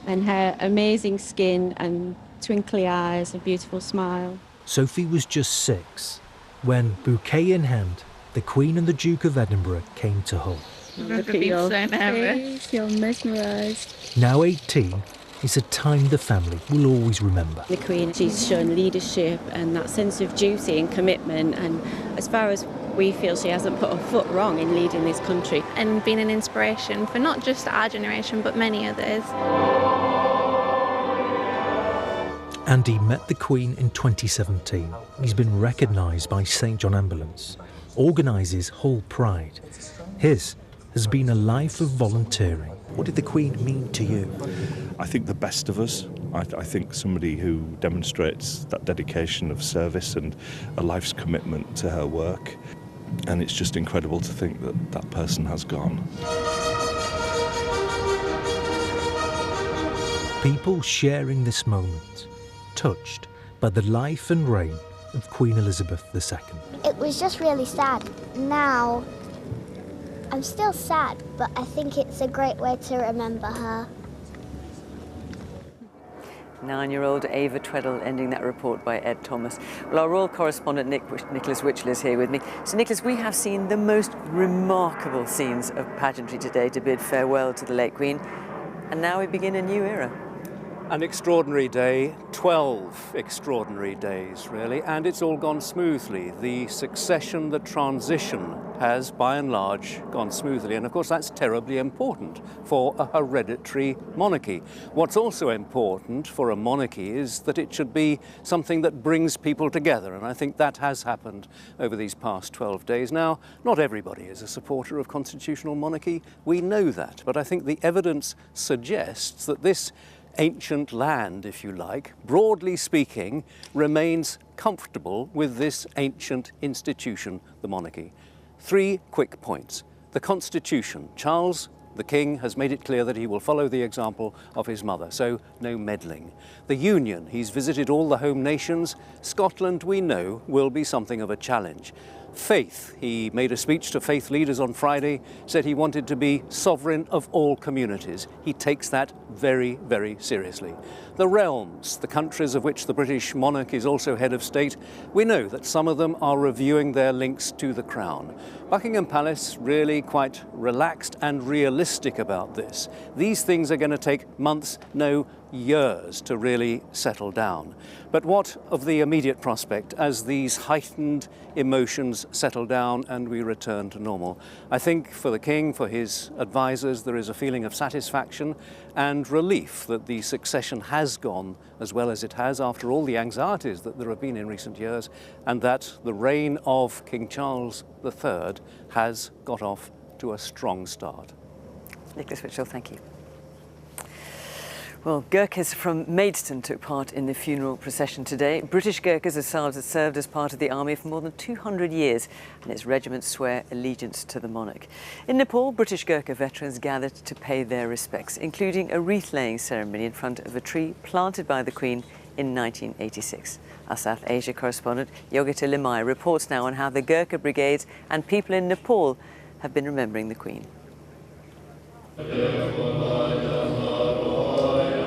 [SPEAKER 3] and her amazing skin and twinkly eyes, a beautiful smile.
[SPEAKER 25] Sophie was just 6 when, bouquet in hand, the Queen and the Duke of Edinburgh came to Hull.
[SPEAKER 3] Look at your face, you're mesmerised.
[SPEAKER 25] Now 18, it's a time the family will always remember.
[SPEAKER 3] The Queen, she's shown leadership and that sense of duty and commitment, and as far as we feel, she hasn't put a foot wrong in leading this country.
[SPEAKER 7] And been an inspiration for not just our generation, but many others.
[SPEAKER 25] Andy met the Queen in 2017. He's been recognised by St John Ambulance, organises Hull Pride. His has been a life of volunteering. What did the Queen mean to you?
[SPEAKER 4] I think the best of us. I think somebody who demonstrates that dedication of service and a life's commitment to her work. And it's just incredible to think that that person has gone.
[SPEAKER 25] People sharing this moment, touched by the life and reign of Queen Elizabeth II.
[SPEAKER 9] It was just really sad. Now, I'm still sad, but I think it's a great way to remember her.
[SPEAKER 1] 9-year-old Ava Tweddle ending that report by Ed Thomas. Well, our royal correspondent Nicholas Whitchell is here with me. So Nicholas, we have seen the most remarkable scenes of pageantry today to bid farewell to the late Queen, and now we begin a new era.
[SPEAKER 10] An extraordinary day, 12 extraordinary days really, and it's all gone smoothly. The succession, the transition has by and large gone smoothly, and of course that's terribly important for a hereditary monarchy. What's also important for a monarchy is that it should be something that brings people together, and I think that has happened over these past 12 days. Now, not everybody is a supporter of constitutional monarchy, we know that, but I think the evidence suggests that this ancient land, if you like, broadly speaking, remains comfortable with this ancient institution, the monarchy. 3 quick points. The Constitution. Charles, the King, has made it clear that he will follow the example of his mother, so no meddling. The Union. He's visited all the home nations. Scotland, we know, will be something of a challenge. Faith. He made a speech to faith leaders on Friday, said he wanted to be sovereign of all communities. He takes that very, very seriously. The realms, the countries of which the British monarch is also head of state, we know that some of them are reviewing their links to the crown. Buckingham Palace really quite relaxed and realistic about this. These things are going to take months, no, years to really settle down. But what of the immediate prospect as these heightened emotions settle down and we return to normal? I think for the King, for his advisors, there is a feeling of satisfaction and relief that the succession has gone as well as it has after all the anxieties that there have been in recent years, and that the reign of King Charles III has got off to a strong start.
[SPEAKER 1] Nicholas Whitchell, thank you. Well, Gurkhas from Maidstone took part in the funeral procession today. British Gurkhas have served as part of the army for more than 200 years, and its regiments swear allegiance to the monarch. In Nepal, British Gurkha veterans gathered to pay their respects, including a wreath-laying ceremony in front of a tree planted by the Queen in 1986. Our South Asia correspondent, Yogita Limai, reports now on how the Gurkha brigades and people in Nepal have been remembering the Queen.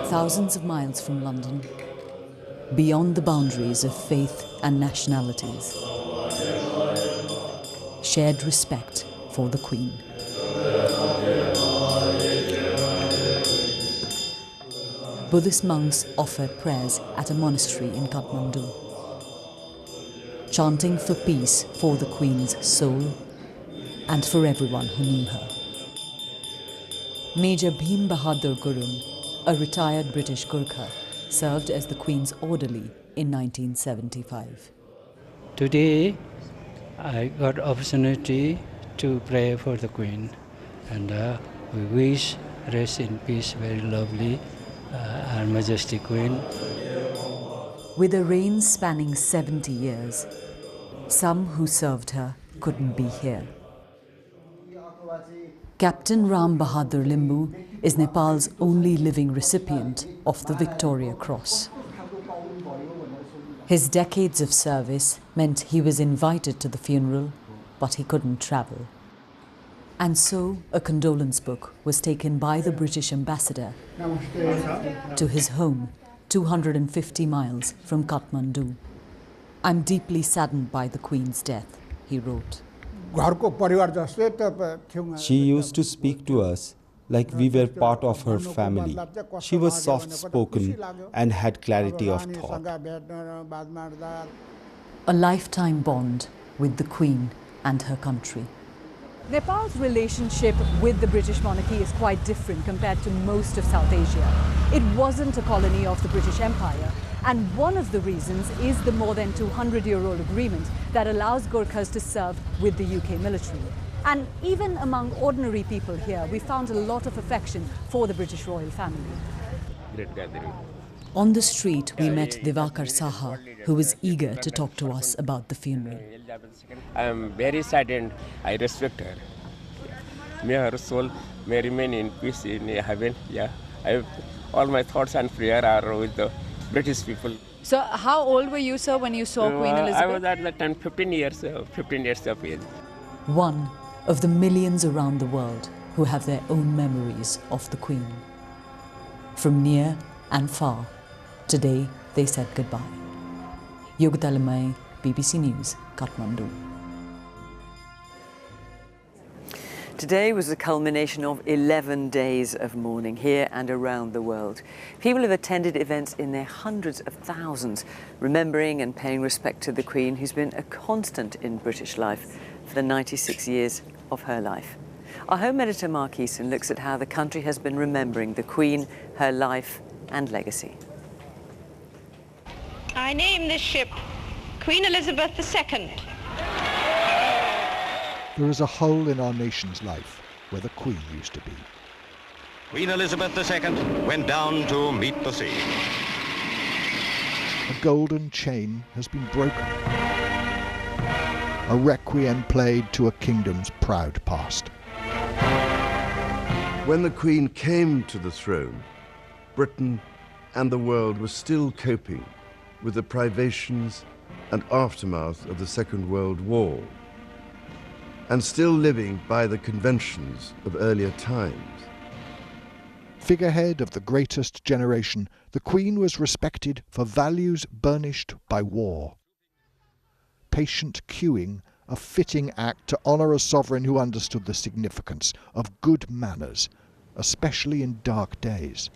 [SPEAKER 12] Thousands of miles from London, beyond the boundaries of faith and nationalities. Shared respect for the Queen. Buddhist monks offer prayers at a monastery in Kathmandu, chanting for peace for the Queen's soul and for everyone who knew her. Major Bhim Bahadur Gurung, a retired British Gurkha, served as the Queen's orderly in 1975.
[SPEAKER 5] Today, I got opportunity to pray for the Queen, and we wish rest in peace, very lovely, Her Majesty Queen.
[SPEAKER 12] With a reign spanning 70 years, some who served her couldn't be here. Captain Ram Bahadur Limbu is Nepal's only living recipient of the Victoria Cross. His decades of service meant he was invited to the funeral, but he couldn't travel. And so a condolence book was taken by the British ambassador to his home, 250 miles from Kathmandu. "I'm deeply saddened by the Queen's death," he wrote.
[SPEAKER 11] She used to speak to us like we were part of her family. She was soft-spoken and had clarity of thought.
[SPEAKER 12] A lifetime bond with the Queen and her country.
[SPEAKER 13] Nepal's relationship with the British monarchy is quite different compared to most of South Asia. It wasn't a colony of the British Empire, and one of the reasons is the more than 200-year-old agreement that allows Gurkhas to serve with the UK military. And even among ordinary people here, we found a lot of affection for the British royal family.
[SPEAKER 12] On the street, we met Divakar Saha, who was eager to talk to us about the funeral.
[SPEAKER 14] I am very saddened. I respect her. May her soul may remain in peace in heaven. All my thoughts and prayer are with the British people.
[SPEAKER 13] So how old were you, sir, when you saw Queen Elizabeth?
[SPEAKER 14] I was at the time 15 years of age.
[SPEAKER 12] One of the millions around the world who have their own memories of the Queen. From near and far, today they said goodbye. Yogita Lamai, BBC News, Kathmandu.
[SPEAKER 1] Today was the culmination of 11 days of mourning here and around the world. People have attended events in their hundreds of thousands, remembering and paying respect to the Queen, who's been a constant in British life for the 96 years of her life. Our home editor Mark Easton looks at how the country has been remembering the Queen, her life and legacy.
[SPEAKER 15] I name this ship Queen Elizabeth II.
[SPEAKER 16] There is a hole in our nation's life where the Queen used to be.
[SPEAKER 24] Queen Elizabeth II went down to meet the sea.
[SPEAKER 16] A golden chain has been broken. A requiem played to a kingdom's proud past.
[SPEAKER 26] When the Queen came to the throne, Britain and the world were still coping with the privations and aftermath of the Second World War, and still living by the conventions of earlier times.
[SPEAKER 16] Figurehead of the greatest generation, the Queen was respected for values burnished by war. Patient queuing, a fitting act to honour a sovereign who understood the significance of good manners, especially in dark days.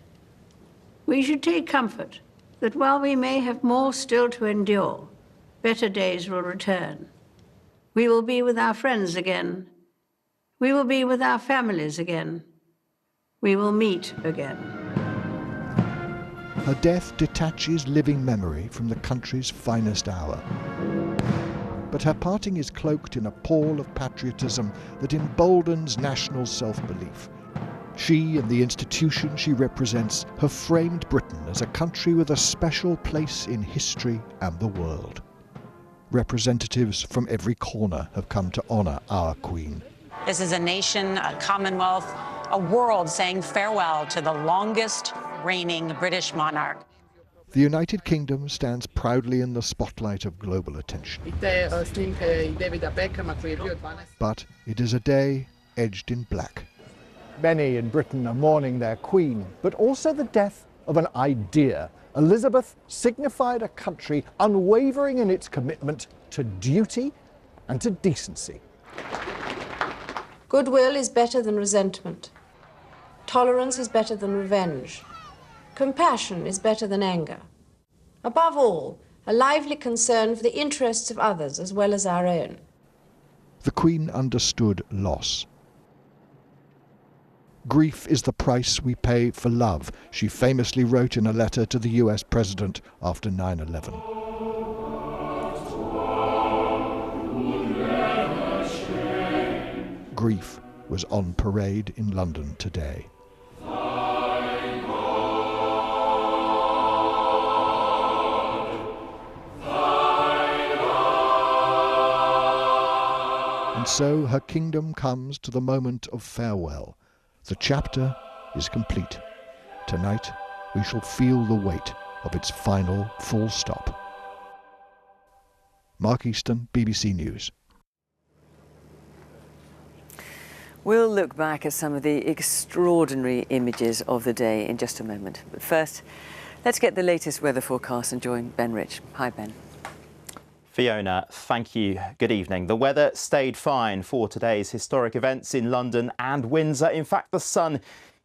[SPEAKER 27] We should take comfort that while we may have more still to endure, better days will return. We will be with our friends again. We will be with our families again. We will meet again.
[SPEAKER 16] Her death detaches living memory from the country's finest hour. But her parting is cloaked in a pall of patriotism that emboldens national self-belief. She and the institution she represents have framed Britain as a country with a special place in history and the world. Representatives from every corner have come to honour our Queen.
[SPEAKER 29] This is a nation, a Commonwealth, a world saying farewell to the longest reigning British monarch.
[SPEAKER 16] The United Kingdom stands proudly in the spotlight of global attention. But it is a day edged in black.
[SPEAKER 2] Many in Britain are mourning their Queen, but also the death of an idea. Elizabeth signified a country unwavering in its commitment to duty and to decency.
[SPEAKER 27] Goodwill is better than resentment. Tolerance is better than revenge.
[SPEAKER 8] Compassion is better than anger. Above all, a lively concern for the interests of others as well as our own.
[SPEAKER 16] The Queen understood loss. "Grief is the price we pay for love," she famously wrote in a letter to the US President after 9/11. Grief was on parade in London today. And so her kingdom comes to the moment of farewell. The chapter is complete. Tonight we shall feel the weight of its final full stop. Mark Easton, BBC News.
[SPEAKER 1] We'll look back at some of the extraordinary images of the day in just a moment. But first, let's get the latest weather forecast and join Ben Rich. Hi, Ben.
[SPEAKER 17] Fiona, thank you. Good evening. The weather stayed fine for today's historic events in London and Windsor. In fact, the sun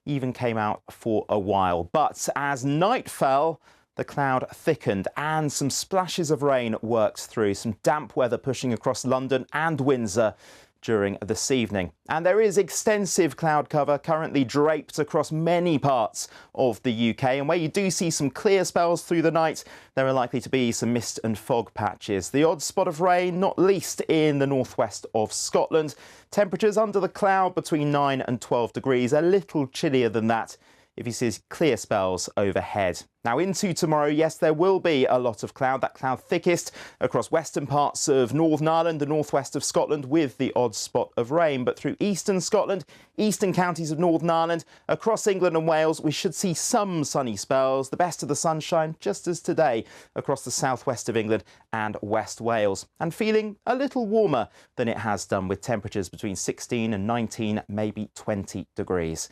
[SPEAKER 17] even came out for a while. But as night fell, the cloud thickened and some splashes of rain worked through. Some damp weather pushing across London and Windsor during this evening. And there is extensive cloud cover currently draped across many parts of the UK. And where you do see some clear spells through the night, there are likely to be some mist and fog patches. The odd spot of rain, not least in the northwest of Scotland. Temperatures under the cloud between 9 and 12 degrees, a little chillier than that if you see clear spells overhead. Now into tomorrow, yes, there will be a lot of cloud, that cloud thickest across western parts of Northern Ireland, the northwest of Scotland, with the odd spot of rain. But through eastern Scotland, eastern counties of Northern Ireland, across England and Wales, we should see some sunny spells, the best of the sunshine, just as today, across the southwest of England and West Wales. And feeling a little warmer than it has done, with temperatures between 16 and 19, maybe 20 degrees.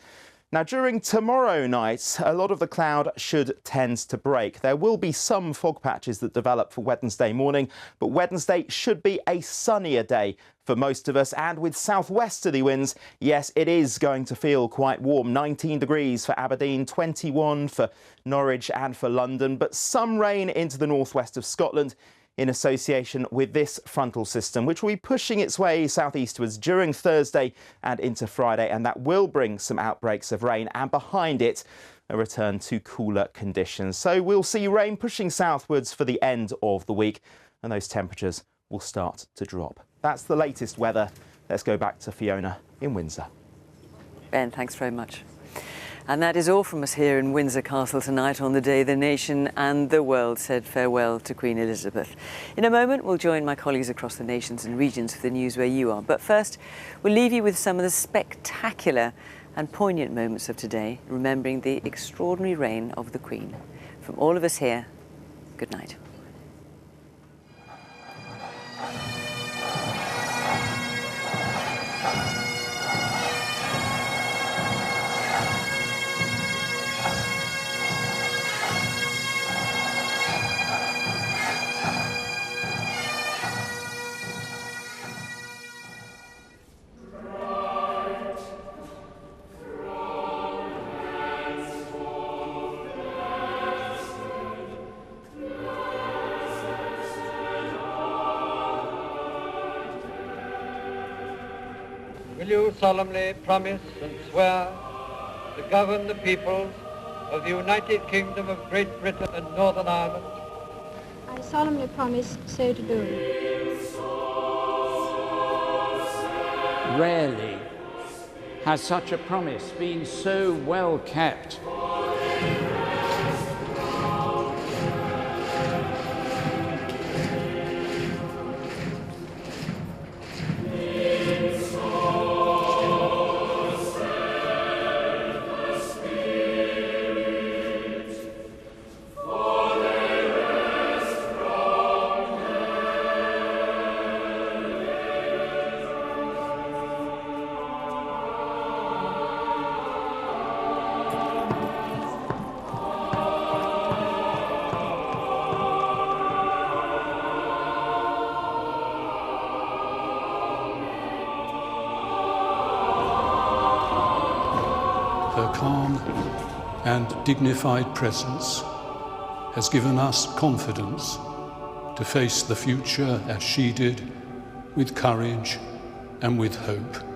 [SPEAKER 17] Now, during tomorrow night, a lot of the cloud should tend to break. There will be some fog patches that develop for Wednesday morning, but Wednesday should be a sunnier day for most of us. And with southwesterly winds, yes, it is going to feel quite warm. 19 degrees for Aberdeen, 21 for Norwich and for London, but some rain into the northwest of Scotland in association with this frontal system, which will be pushing its way southeastwards during Thursday and into Friday, and that will bring some outbreaks of rain, and behind it, a return to cooler conditions. So we'll see rain pushing southwards for the end of the week, and those temperatures will start to drop. That's the latest weather. Let's go back to Fiona in Windsor.
[SPEAKER 1] Ben, thanks very much. And that is all from us here in Windsor Castle tonight, on the day the nation and the world said farewell to Queen Elizabeth. In a moment, we'll join my colleagues across the nations and regions for the news where you are. But first, we'll leave you with some of the spectacular and poignant moments of today, remembering the extraordinary reign of the Queen. From all of us here, good night.
[SPEAKER 18] Will you solemnly promise and swear to govern the peoples of the United Kingdom of Great Britain and Northern Ireland?
[SPEAKER 19] I solemnly promise so to do.
[SPEAKER 20] Rarely has such a promise been so well kept.
[SPEAKER 21] Her calm,
[SPEAKER 3] and dignified presence has given us confidence to face the future as she did, with courage and with hope.